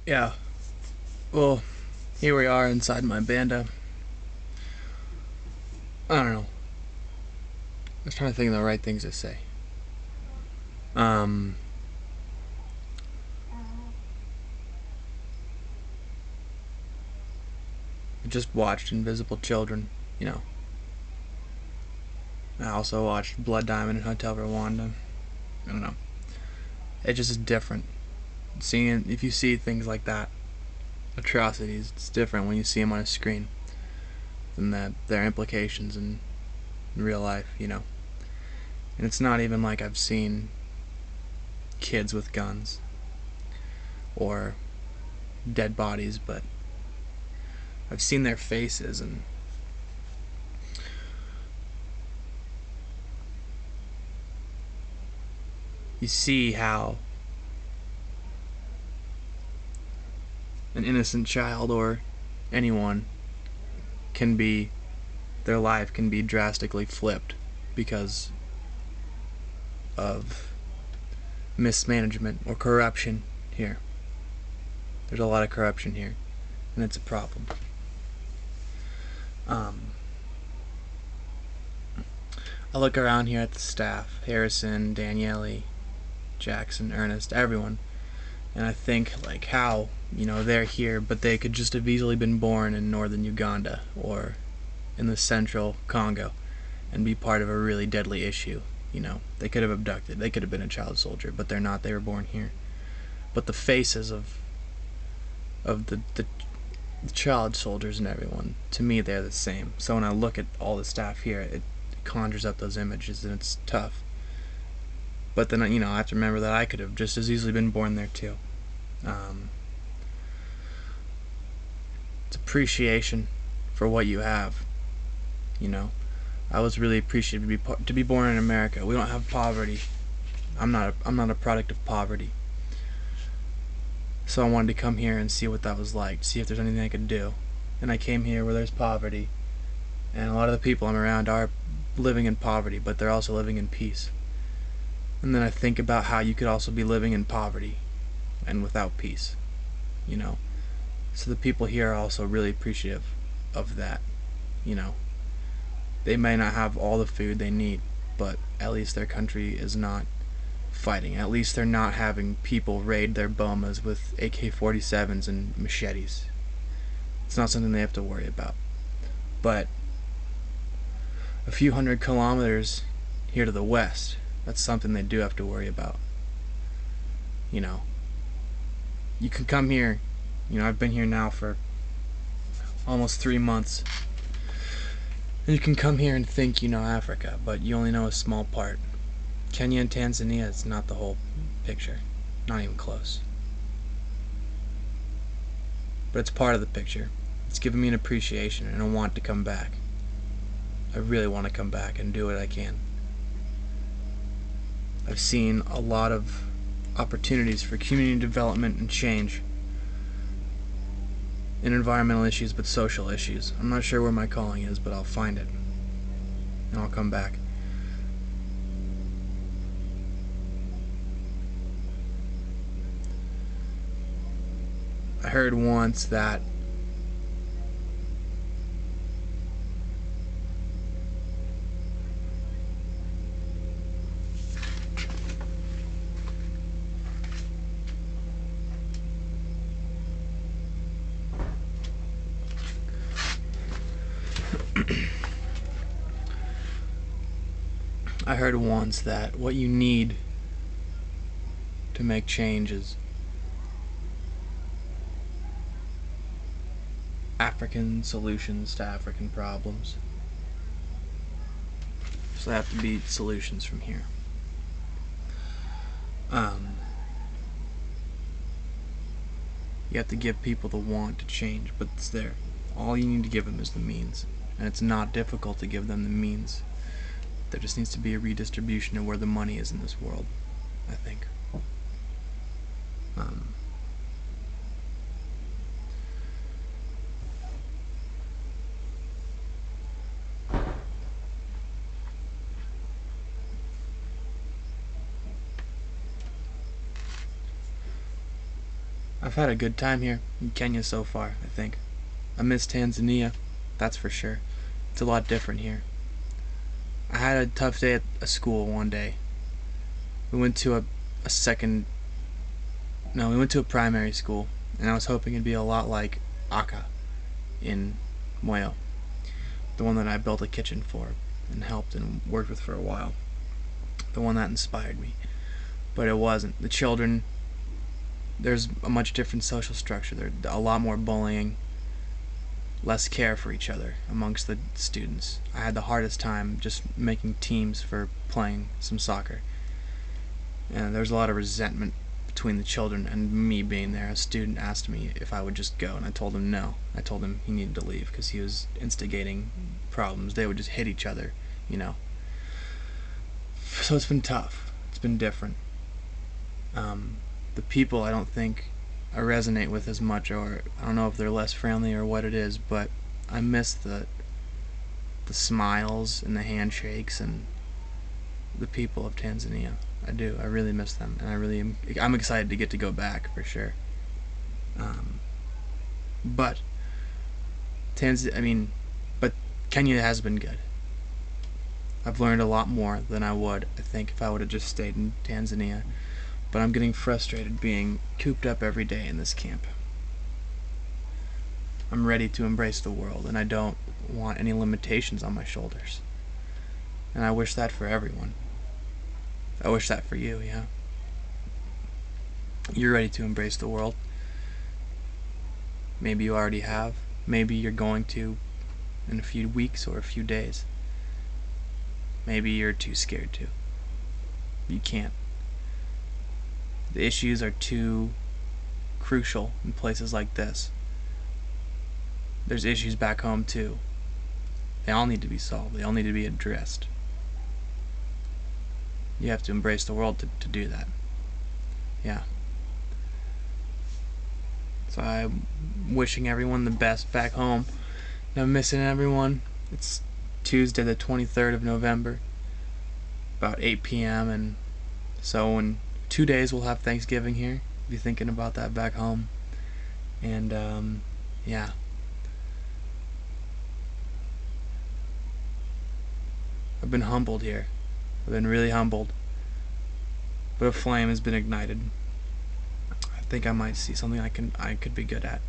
Yeah, well, here we are inside my banda. I don't know. I was trying to think of the right things to say. Um, I just watched Invisible Children, you know. I also watched Blood Diamond and Hotel Rwanda. I don't know. It just is different. Seeing, if you see things like that, atrocities, it's different when you see them on a screen than their implications in real life, you know. And it's not even like I've seen kids with guns or dead bodies, but I've seen their faces, and you see how an innocent child or anyone can be, their life can be drastically flipped because of mismanagement or corruption here. There's a lot of corruption here, and it's a problem. I look around here at the staff, Harrison, Daniele, Jackson, Ernest, everyone, and I think, like, how, they're here, but they could just have easily been born in northern Uganda or in the central Congo and be part of a really deadly issue. They could have abducted, they could have been a child soldier, but they're not. They were born here. But the faces of the child soldiers and everyone, to me, they're the same. So when I look at all the staff here, it conjures up those images, and it's tough. But then, I have to remember that I could have just as easily been born there too. It's appreciation for what you have. I was really appreciative to be born in America. We don't have poverty. I'm not a product of poverty. So I wanted to come here and see what that was like, see if there's anything I could do. And I came here where there's poverty, and a lot of the people I'm around are living in poverty, but they're also living in peace. And then I think about how you could also be living in poverty and without peace, So the people here are also really appreciative of that, They may not have all the food they need, but at least their country is not fighting. At least they're not having people raid their bomas with AK-47s and machetes. It's not something they have to worry about. But a few hundred kilometers here to the west, that's something they do have to worry about. You can come here. I've been here now for almost 3 months. And you can come here and think you know Africa, but you only know a small part. Kenya and Tanzania is not the whole picture. Not even close. But it's part of the picture. It's given me an appreciation and a want to come back. I really want to come back and do what I can. I've seen a lot of opportunities for community development and change in environmental issues, but social issues. I'm not sure where my calling is, but I'll find it. And I'll come back. I heard once that what you need to make change is African solutions to African problems. So there have to be solutions from here. You have to give people the want to change, but it's there. All you need to give them is the means. And it's not difficult to give them the means. There just needs to be a redistribution of where the money is in this world, I think. I've had a good time here in Kenya so far, I think. I miss Tanzania, that's for sure. It's a lot different here. I had a tough day at a school one day. We went to a second... No, we went to a primary school, and I was hoping it'd be a lot like Aka in Moyo, the one that I built a kitchen for and helped and worked with for a while. The one that inspired me. But it wasn't. The children, there's a much different social structure. There's a lot more bullying, less care for each other amongst the students. I had the hardest time just making teams for playing some soccer. And there's a lot of resentment between the children and me being there. A student asked me if I would just go, and I told him no. I told him he needed to leave because he was instigating problems. They would just hit each other, you know. So it's been tough. It's been different. The people I don't think I resonate with as much, or I don't know if they're less friendly or what it is, but I miss the smiles and the handshakes and the people of Tanzania. I do. I really miss them, and I'm excited to get to go back for sure. But but Kenya has been good. I've learned a lot more than I would, I think, if I would have just stayed in Tanzania. But I'm getting frustrated being cooped up every day in this camp. I'm ready to embrace the world, and I don't want any limitations on my shoulders. And I wish that for everyone. I wish that for you, yeah. You're ready to embrace the world. Maybe you already have. Maybe you're going to in a few weeks or a few days. Maybe you're too scared to. You can't. The issues are too crucial in places like this. There's issues back home too. They all need to be solved. They all need to be addressed. You have to embrace the world to do that. Yeah. So I'm wishing everyone the best back home. And I'm missing everyone. It's Tuesday the 23rd of November, about 8 p.m. and so in 2 days we'll have Thanksgiving here. Be thinking about that back home. And yeah. I've been humbled here. I've been really humbled. But a flame has been ignited. I think I might see something I could be good at.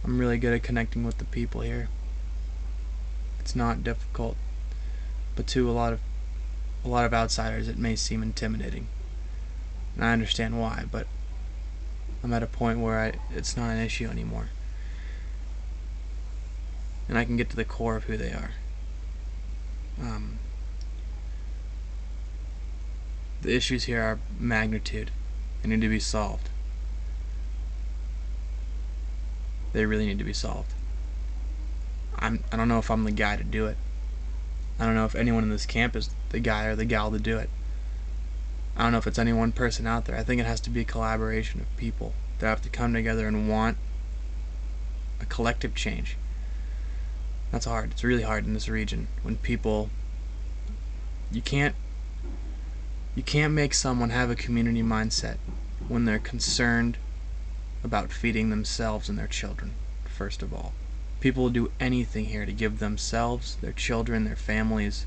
I'm really good at connecting with the people here. It's not difficult, but to a lot of outsiders it may seem intimidating. And I understand why, but I'm at a point where it's not an issue anymore. And I can get to the core of who they are. The issues here are magnitude. They need to be solved. They really need to be solved. I don't know if I'm the guy to do it. I don't know if anyone in this camp is the guy or the gal to do it. I don't know if it's any one person out there. I think it has to be a collaboration of people that have to come together and want a collective change. That's hard. It's really hard in this region when people... You can't make someone have a community mindset when they're concerned about feeding themselves and their children, first of all. People will do anything here to give themselves, their children, their families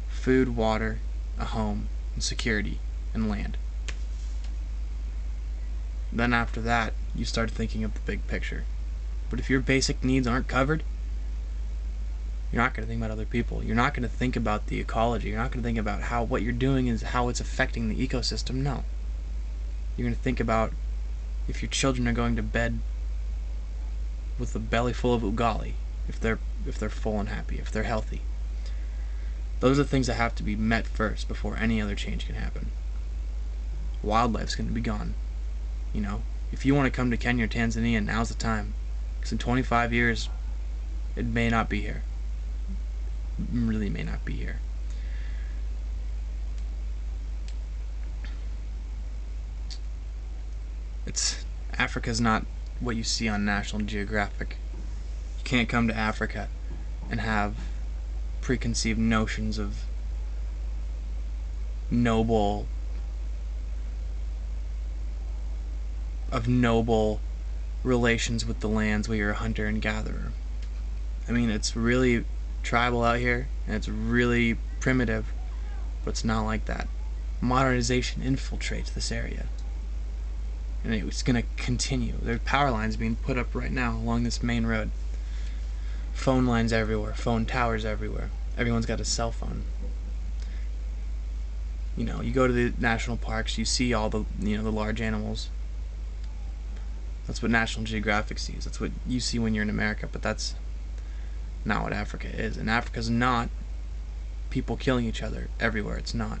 food, water, a home, and security, and land. Then after that, you start thinking of the big picture. But if your basic needs aren't covered, you're not going to think about other people. You're not going to think about the ecology. You're not going to think about how what you're doing is how it's affecting the ecosystem. No. You're going to think about if your children are going to bed with a belly full of ugali, if they're full and happy, if they're healthy. Those are things that have to be met first before any other change can happen. Wildlife's going to be gone. You know, if you want to come to Kenya or Tanzania, now's the time. Because in 25 years, it may not be here. It really may not be here. Africa's not what you see on National Geographic. You can't come to Africa and have preconceived notions of noble of noble relations with the lands where you're a hunter and gatherer. I mean, it's really tribal out here, and it's really primitive, but it's not like that. Modernization infiltrates this area, and it's going to continue. There are power lines being put up right now along this main road. Phone lines everywhere, phone towers everywhere. Everyone's got a cell phone. You know, you go to the national parks, you see all the, the large animals. That's what National Geographic sees. That's what you see when you're in America, but that's not what Africa is. And Africa's not people killing each other everywhere. It's not.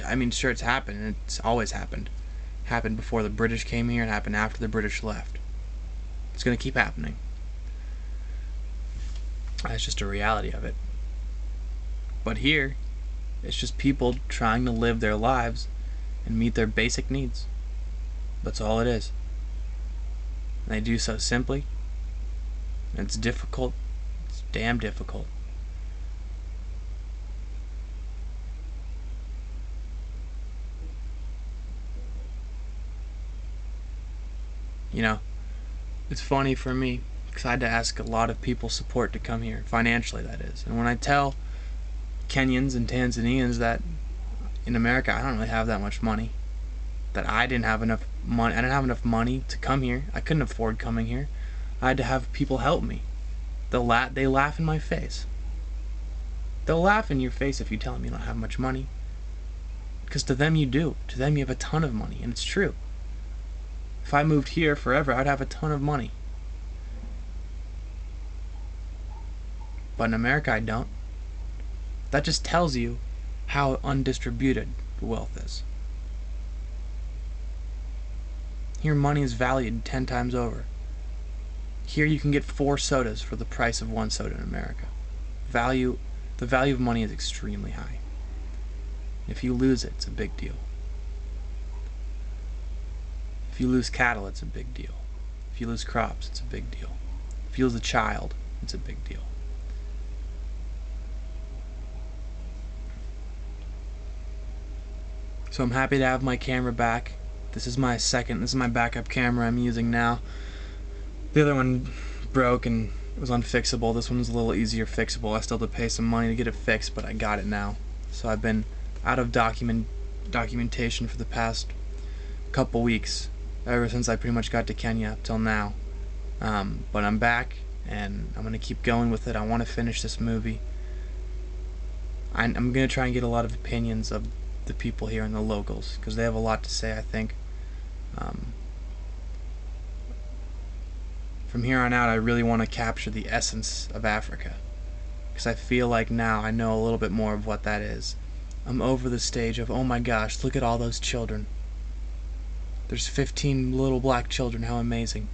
I mean, sure, it's happened, and it's always happened. It happened before the British came here, it happened after the British left. It's going to keep happening. That's just a reality of it. But here, it's just people trying to live their lives and meet their basic needs. That's all it is. And they do so simply. And it's difficult. It's damn difficult. You know, it's funny for me because I had to ask a lot of people's support to come here, financially that is. And when I tell Kenyans and Tanzanians that in America I don't really have that much money, that I didn't have enough money to come here. I couldn't afford coming here. I had to have people help me. They laugh in my face. They'll laugh in your face if you tell them you don't have much money, because to them you do. To them you have a ton of money, and it's true. If I moved here forever, I'd have a ton of money. But in America I don't. That just tells you how undistributed wealth is. Here money is valued 10 times over. Here you can get 4 sodas for the price of 1 soda in America. The value of money is extremely high. If you lose it, it's a big deal. If you lose cattle, it's a big deal. If you lose crops, it's a big deal. If you lose a child, it's a big deal. So I'm happy to have my camera back. This is my backup camera I'm using now. The other one broke and it was unfixable. This one's a little easier fixable. I still have to pay some money to get it fixed, but I got it now. So I've been out of documentation for the past couple weeks, ever since I pretty much got to Kenya up till now. But I'm back, and I'm going to keep going with it. I want to finish this movie. I'm going to try and get a lot of opinions of the people here and the locals, because they have a lot to say, I think. From here on out, I really want to capture the essence of Africa, because I feel like now I know a little bit more of what that is. I'm over the stage of, oh my gosh, look at all those children. There's 15 little black children, how amazing.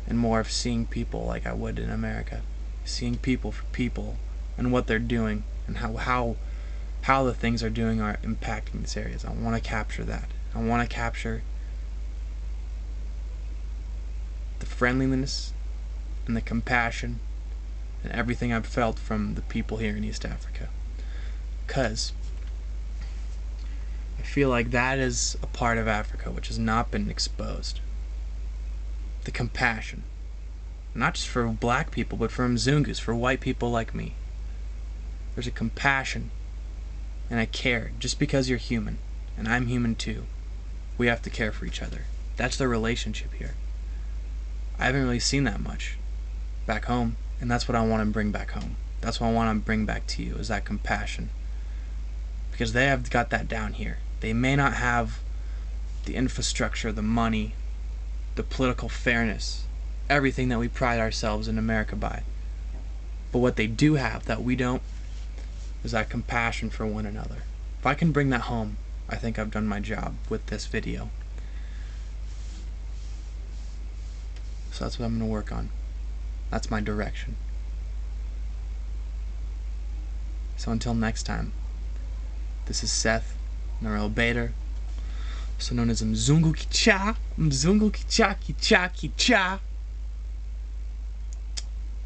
And more of seeing people like I would in America. Seeing people for people, and what they're doing, and how the things are doing are impacting these areas. I want to capture that. I want to capture the friendliness and the compassion and everything I've felt from the people here in East Africa. Because I feel like that is a part of Africa which has not been exposed. The compassion. Not just for black people, but for Mzungus, for white people like me. There's a compassion and a care. Just because you're human, and I'm human too, we have to care for each other. That's the relationship here. I haven't really seen that much back home, and that's what I want to bring back home. That's what I want to bring back to you, is that compassion. Because they have got that down here. They may not have the infrastructure, the money, the political fairness, everything that we pride ourselves in America by. But what they do have that we don't is that compassion for one another. If I can bring that home, I think I've done my job with this video. So that's what I'm going to work on. That's my direction. So until next time, this is Seth Narelle Bader, also known as Mzungu Kichaa, Mzungu Kichaa Kichaa Kichaa,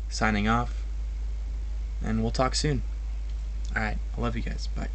signing off, and we'll talk soon. Alright, I love you guys. Bye.